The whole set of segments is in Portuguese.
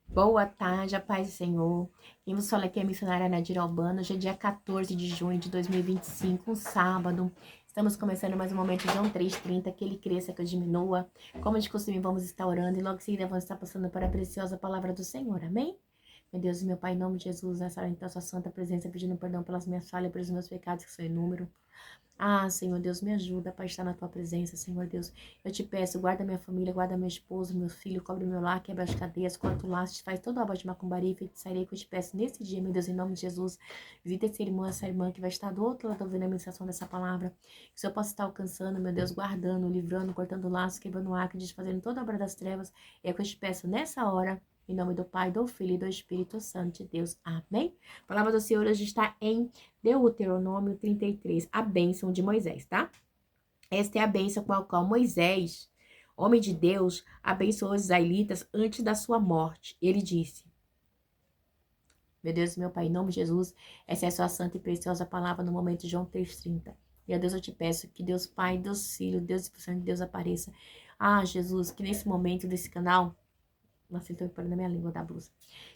Boa tarde, a paz do Senhor. Quem vos fala aqui é a missionária Nadira Albano. Hoje é dia 14 de junho de 2025, um sábado. Estamos começando mais um momento de João 3:30, que ele cresça, que eu diminua. Como de costume, vamos estar orando e logo em seguida vamos estar passando para a preciosa palavra do Senhor. Amém? Meu Deus e meu Pai, em nome de Jesus, nessa hora então, sua santa presença, pedindo perdão pelas minhas falhas, pelos meus pecados, que são inúmeros. Ah, Senhor Deus, me ajuda para estar na tua presença, Senhor Deus. Eu te peço, guarda minha família, guarda meu esposo, meu filho, cobre meu lar, quebra as cadeias, corta o laço, faz toda a obra de macumbaria e feitiçaria que eu te peço nesse dia, meu Deus, em nome de Jesus. Visita essa irmã que vai estar do outro lado ouvindo a ministração dessa palavra. Que o Senhor possa estar alcançando, meu Deus, guardando, livrando, cortando o laço, quebrando o arco, desfazendo toda a obra das trevas. É o que eu te peço nessa hora. Em nome do Pai, do Filho e do Espírito Santo de Deus. Amém? A palavra do Senhor hoje está em Deuteronômio 33, a bênção de Moisés, tá? Esta é a bênção com a qual Moisés, homem de Deus, abençoou os israelitas antes da sua morte. Ele disse: Meu Deus e meu Pai, em nome de Jesus, essa é a sua santa e preciosa palavra no momento de João 3:30. E a Deus eu te peço que Deus Pai, Deus Filho, Deus Espírito Santo de Deus apareça. Ah, Jesus, que nesse momento desse canal, nossa, então eu na minha língua da blusa.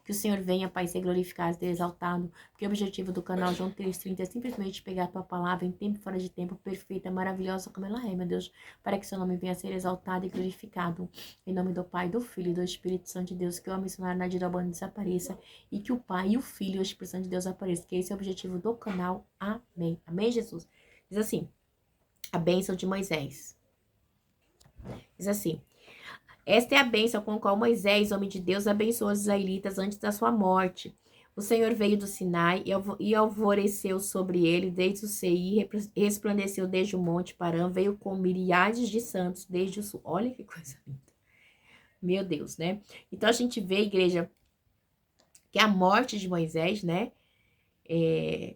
Que o Senhor venha, Pai, ser glorificado, ser exaltado. Porque o objetivo do canal João 3:30 é simplesmente pegar a tua palavra em tempo e fora de tempo, perfeita, maravilhosa como ela é, meu Deus. Para que seu nome venha a ser exaltado e glorificado. Em nome do Pai, do Filho e do Espírito Santo de Deus. Que o missionário Nadir Albano desapareça. E que o Pai, e o Filho e o Espírito Santo de Deus apareçam. Que esse é o objetivo do canal. Amém. Amém, Jesus? Diz assim, a bênção de Moisés. Diz assim. Esta é a bênção com a qual Moisés, homem de Deus, abençoou os israelitas antes da sua morte. O Senhor veio do Sinai e alvoreceu sobre ele desde o Seir, resplandeceu desde o monte Parã, veio com milhares de santos desde o sul. Olha que coisa linda. Meu Deus, né? Então a gente vê, igreja, que a morte de Moisés, né, é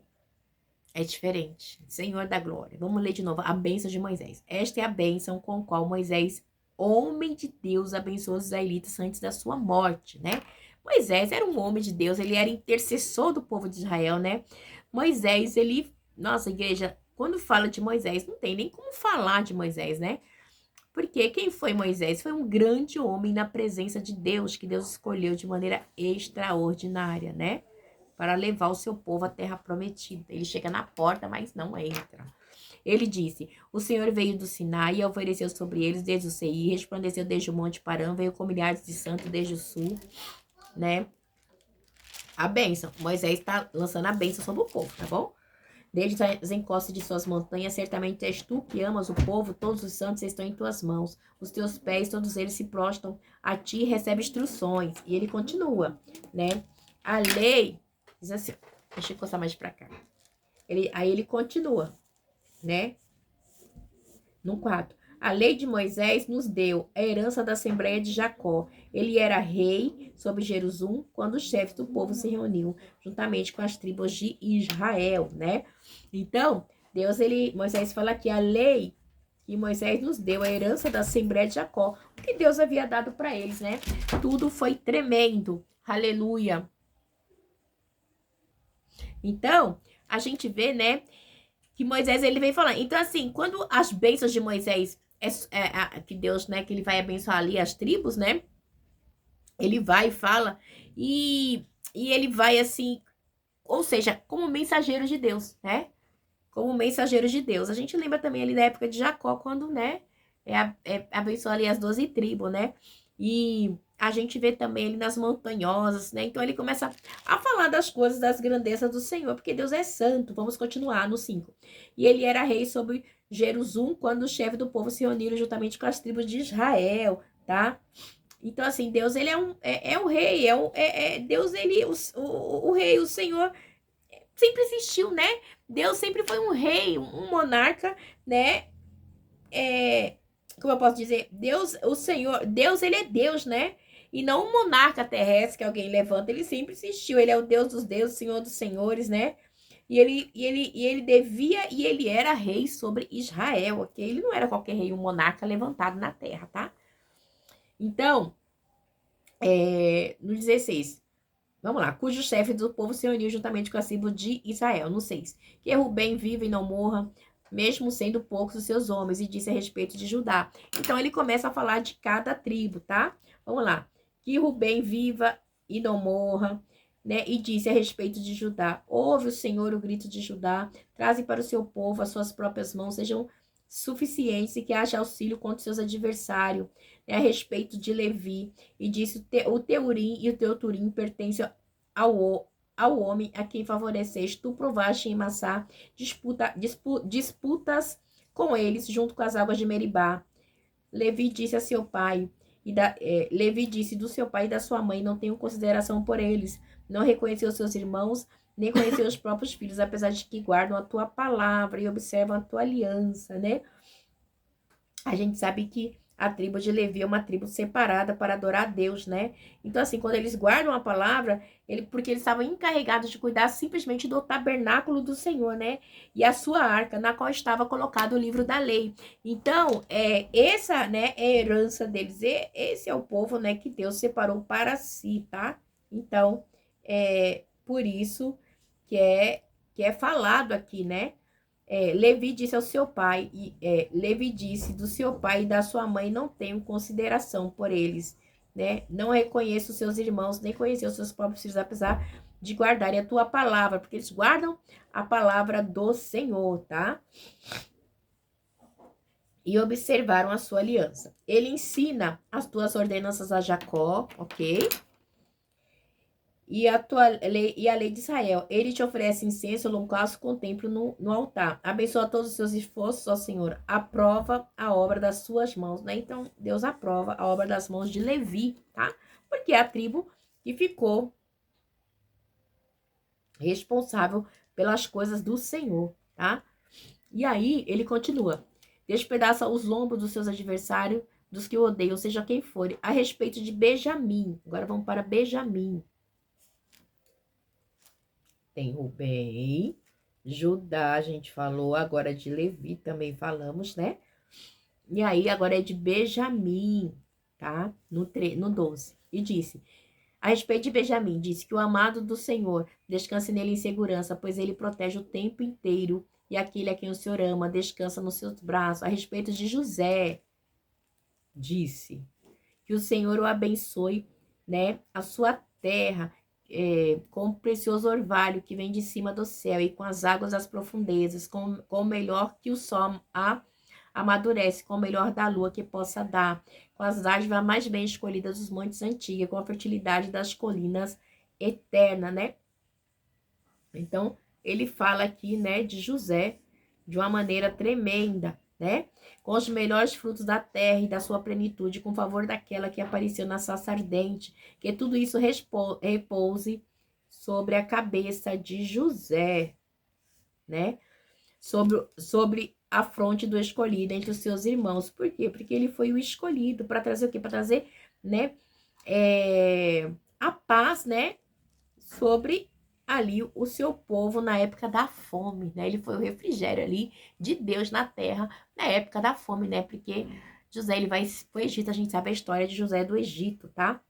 diferente. Senhor da glória. Vamos ler de novo a bênção de Moisés. Esta é a bênção com a qual Moisés, homem de Deus, abençoou os israelitas antes da sua morte, né? Moisés era um homem de Deus, ele era intercessor do povo de Israel, né? Moisés, ele... Nossa, igreja, quando fala de Moisés, não tem nem como falar de Moisés, né? Porque quem foi Moisés? Foi um grande homem na presença de Deus, que Deus escolheu de maneira extraordinária, né? Para levar o seu povo à terra prometida. Ele chega na porta, mas não entra. Ele disse: O Senhor veio do Sinai e ofereceu sobre eles desde o Seir, resplandeceu desde o Monte Parã, veio com milhares de santos desde o sul, né? A bênção. Moisés está lançando a bênção sobre o povo, tá bom? Desde as encostas de suas montanhas, certamente és tu que amas o povo, todos os santos estão em tuas mãos. Os teus pés, todos eles se prostram a ti e recebem instruções. E ele continua, né? A lei, diz assim, deixa eu encostar mais pra cá. Aí ele continua, né? No 4. A lei de Moisés nos deu a herança da Assembleia de Jacó. Ele era rei sobre Jerusalém quando os chefes do povo se reuniam, juntamente com as tribos de Israel, né? Então, Moisés fala que a lei que Moisés nos deu, a herança da Assembleia de Jacó, o que Deus havia dado para eles, né? Tudo foi tremendo. Aleluia. Então, a gente vê, né, que Moisés, ele vem falando. Então, assim, quando as bênçãos de Moisés, que Deus, né, que ele vai abençoar ali as tribos, né, ele vai e fala, e ele vai, assim, ou seja, como mensageiro de Deus, né, como mensageiro de Deus. A gente lembra também ali da época de Jacó, quando, né, abençoou ali as 12 tribos, né, e a gente vê também ele nas montanhosas, né, então ele começa a falar das coisas, das grandezas do Senhor, porque Deus é santo. Vamos continuar no 5. E ele era rei sobre Jerusalém quando os chefes do povo se reuniram juntamente com as tribos de Israel, tá? Então, assim, Deus, ele é o rei, Deus, ele, o rei, o Senhor, sempre existiu, né? Deus sempre foi um rei, um monarca, né? Como eu posso dizer? Deus, o Senhor, Deus, ele é Deus, né? E não um monarca terrestre que alguém levanta, ele sempre existiu. Ele é o Deus dos deuses, Senhor dos senhores, né? E ele devia e ele era rei sobre Israel, ok? Ele não era qualquer rei, um monarca levantado na terra, tá? Então, no 16, vamos lá. Cujo chefe do povo se uniu juntamente com a tribo de Israel. No 6. Que Rubem viva e não morra, mesmo sendo poucos os seus homens, e disse a respeito de Judá. Então, ele começa a falar de cada tribo, tá? Vamos lá. Que Rubem viva e não morra, né? E disse a respeito de Judá: ouve o Senhor o grito de Judá, traze para o seu povo as suas próprias mãos, sejam suficientes e que haja auxílio contra seus adversários, né? A respeito de Levi, e disse: o teu urim e o teu turim pertencem ao homem a quem favoreceste, tu provaste em Massá, disputas com eles junto com as águas de Meribá. Levi disse a seu pai, Levi disse do seu pai e da sua mãe: não tenho consideração por eles, não reconheceu seus irmãos, nem conheceu os próprios filhos, apesar de que guardam a tua palavra e observam a tua aliança, né? A gente sabe que a tribo de Levi é uma tribo separada para adorar a Deus, né? Então, assim, quando eles guardam a palavra, porque eles estavam encarregados de cuidar simplesmente do tabernáculo do Senhor, né? E a sua arca, na qual estava colocado o livro da lei. Então, essa, né, é a herança deles. Esse é o povo, né, que Deus separou para si, tá? Então, por isso que é falado aqui, né? Levi disse ao seu pai, Levi disse do seu pai e da sua mãe: não tenho consideração por eles, né? Não reconheço seus irmãos, nem conheci os seus próprios filhos, apesar de guardarem a tua palavra, porque eles guardam a palavra do Senhor, tá? E observaram a sua aliança. Ele ensina as tuas ordenanças a Jacó, ok? E a lei de Israel. Ele te oferece incenso, holocausto, contemplo no altar. Abençoa todos os seus esforços, ó Senhor. Aprova a obra das suas mãos, né? Então, Deus aprova a obra das mãos de Levi, tá? Porque é a tribo que ficou responsável pelas coisas do Senhor, tá? E aí, ele continua. Despedaça os lombos dos seus adversários, dos que o odeiam, seja quem for. A respeito de Benjamim. Agora vamos para Benjamim. Tem Rubem, Judá, a gente falou, agora de Levi também falamos, né? E aí, agora é de Benjamim, tá? No 12. E disse, a respeito de Benjamim, disse que o amado do Senhor descanse nele em segurança, pois ele protege o tempo inteiro, e aquele a quem o Senhor ama descansa nos seus braços. A respeito de José, disse que o Senhor o abençoe, né? A sua terra, com o precioso orvalho que vem de cima do céu e com as águas das profundezas, com o melhor que o sol amadurece, com o melhor da lua que possa dar, com as dádivas mais bem escolhidas dos montes antigos, com a fertilidade das colinas eterna, né? Então, ele fala aqui, né, de José de uma maneira tremenda, né? Com os melhores frutos da terra e da sua plenitude, com favor daquela que apareceu na sarça ardente, que tudo isso repouse sobre a cabeça de José, né? Sobre a fronte do escolhido entre os seus irmãos. Por quê? Porque ele foi o escolhido para trazer o quê? Para trazer, né, a paz, né, sobre ali o seu povo na época da fome, né? Ele foi o refrigério ali de Deus na terra na época da fome, né? Porque José, ele vai pro Egito, a gente sabe a história de José do Egito, tá?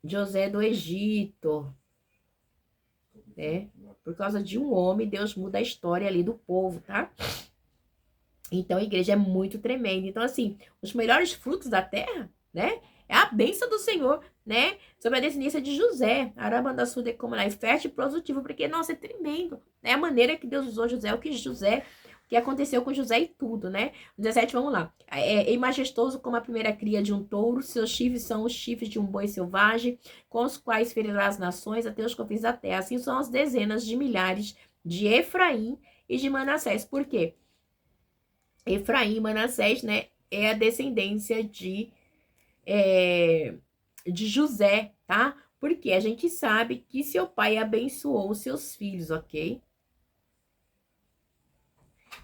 José do Egito, né? Por causa de um homem, Deus muda a história ali do povo, tá? Então, a igreja é muito tremenda. Então, assim, os melhores frutos da terra, né? É a bênção do Senhor, né? Sobre a descendência de José. Arabandaçude como lá, fértil e produtivo, porque, nossa, é tremendo. É a maneira que Deus usou José, o que aconteceu com José e tudo, né? 17, vamos lá. É majestoso como a primeira cria de um touro, seus chifres são os chifres de um boi selvagem, com os quais ferirá as nações até os confins da terra. Assim são as dezenas de milhares de Efraim e de Manassés. Por quê? Efraim e Manassés, né? É a descendência de José, tá? Porque a gente sabe que seu pai abençoou os seus filhos, ok?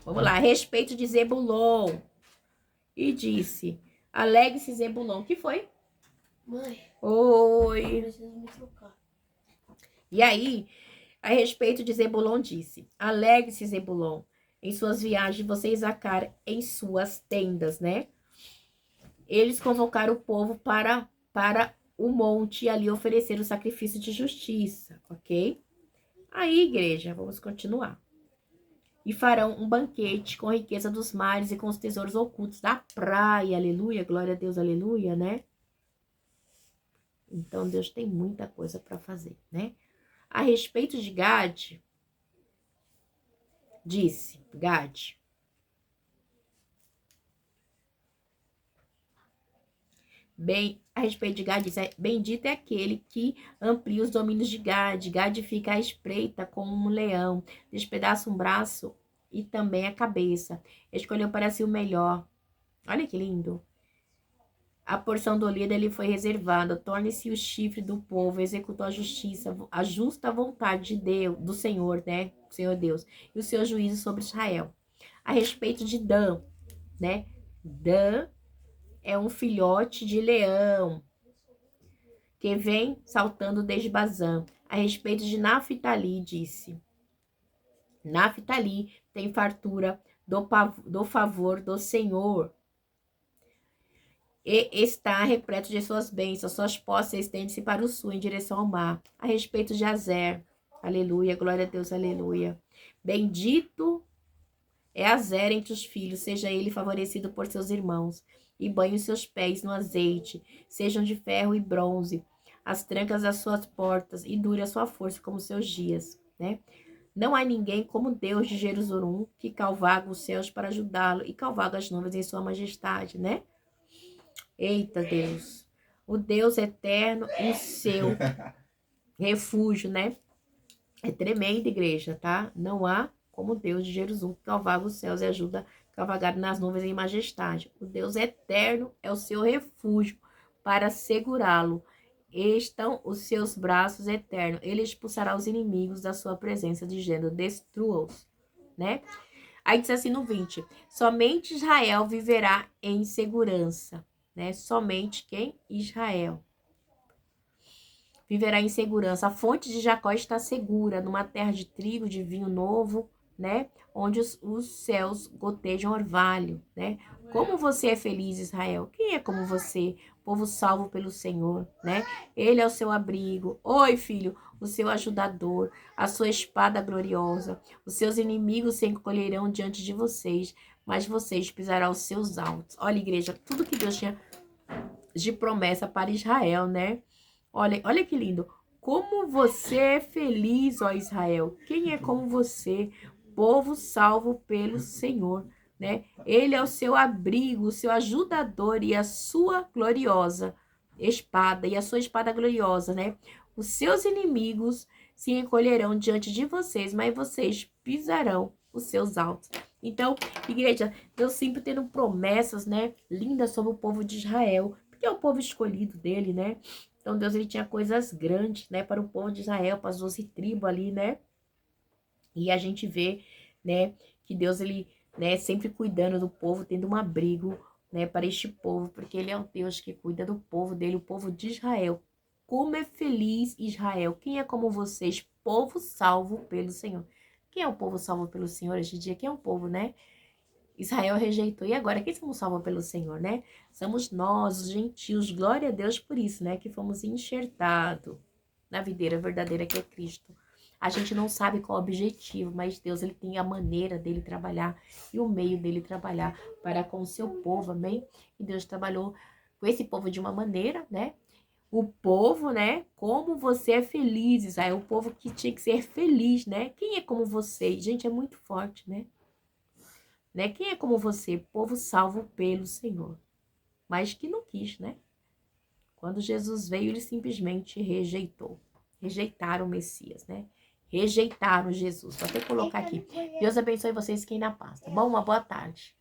Vamos lá, a respeito de Zebulon. E disse, alegre-se Zebulon. O que foi? Mãe. Oi. Eu preciso me trocar. E aí, a respeito de Zebulon disse, alegre-se Zebulon. Em suas viagens, você Isacar em suas tendas, né? Eles convocaram o povo para o monte e ali oferecer o sacrifício de justiça, ok? Aí, igreja, vamos continuar. E farão um banquete com a riqueza dos mares e com os tesouros ocultos da praia, aleluia, glória a Deus, aleluia, né? Então, Deus tem muita coisa para fazer, né? A respeito de Gade, disse, Gade, a respeito de Gade, disse, bendito é aquele que amplia os domínios de Gade. Gade fica à espreita como um leão, despedaça um braço e também a cabeça. Escolheu para si o melhor. Olha que lindo. A porção do líder lhe foi reservada. Torne-se o chifre do povo, executou a justiça, a justa vontade de Deus, do Senhor, né? O Senhor Deus, e o seu juízo sobre Israel. A respeito de Dan, né? Dan é um filhote de leão que vem saltando desde Bazã. A respeito de Naphtali, disse: Naphtali tem fartura do favor do Senhor. E está repleto de suas bênçãos, suas posses estendem-se para o sul, em direção ao mar. A respeito de Azer, aleluia, glória a Deus, aleluia. Bendito é Azer entre os filhos, seja ele favorecido por seus irmãos, e banhe os seus pés no azeite, sejam de ferro e bronze, as trancas das suas portas, e dure a sua força como seus dias, né? Não há ninguém como Deus de Jerusalém, que calvaga os céus para ajudá-lo, e calvaga as nuvens em sua majestade, né? Eita, Deus. O Deus eterno e seu refúgio, né? É tremenda, igreja, tá? Não há como Deus de Jerusalém que calvaga os céus e ajuda a cavalgar nas nuvens em majestade. O Deus eterno é o seu refúgio para segurá-lo. Estão os seus braços eternos. Ele expulsará os inimigos da sua presença, dizendo: destrua-os, né? Aí diz assim no 20: somente Israel viverá em segurança, né? Somente quem? Israel viverá em segurança. A fonte de Jacó está segura, numa terra de trigo, de vinho novo, né? Onde os céus gotejam orvalho, né? Como você é feliz, Israel? Quem é como você? Povo salvo pelo Senhor, né? Ele é o seu abrigo. Oi, filho, o seu ajudador, a sua espada gloriosa. Os seus inimigos se encolherão diante de vocês, mas vocês pisarão os seus altos. Olha, igreja, tudo que Deus tinha de promessa para Israel, né? Olha que lindo. Como você é feliz, ó Israel. Quem é como você? Povo salvo pelo Senhor, né? Ele é o seu abrigo, o seu ajudador e a sua gloriosa espada, e a sua espada gloriosa, né? Os seus inimigos se encolherão diante de vocês, mas vocês pisarão os seus altos. Então, igreja, Deus sempre tendo promessas, né? Lindas sobre o povo de Israel, porque é o povo escolhido dele, né? Então, Deus, ele tinha coisas grandes, né, para o povo de Israel, para as 12 tribos ali, né? E a gente vê, né, que Deus, ele, né, sempre cuidando do povo, tendo um abrigo, né, para este povo, porque ele é o Deus que cuida do povo dele, o povo de Israel. Como é feliz Israel! Quem é como vocês, povo salvo pelo Senhor? Quem é o povo salvo pelo Senhor hoje em dia? Quem é o povo, né? Israel rejeitou. E agora, quem somos salvos pelo Senhor, né? Somos nós, os gentios. Glória a Deus por isso, né? Que fomos enxertados na videira verdadeira que é Cristo. A gente não sabe qual é o objetivo, mas Deus, ele tem a maneira dele trabalhar e o meio dele trabalhar para com o seu povo, amém? E Deus trabalhou com esse povo de uma maneira, né? O povo, né? Como você é feliz, Israel. O povo que tinha que ser feliz, né? Quem é como você? Gente, é muito forte, né? Né? Quem é como você, povo salvo pelo Senhor, mas que não quis, né? Quando Jesus veio, ele simplesmente rejeitou. Rejeitaram o Messias, né? Rejeitaram Jesus. Vou até colocar aqui. Deus abençoe vocês, fiquem na paz, tá bom? Uma boa tarde.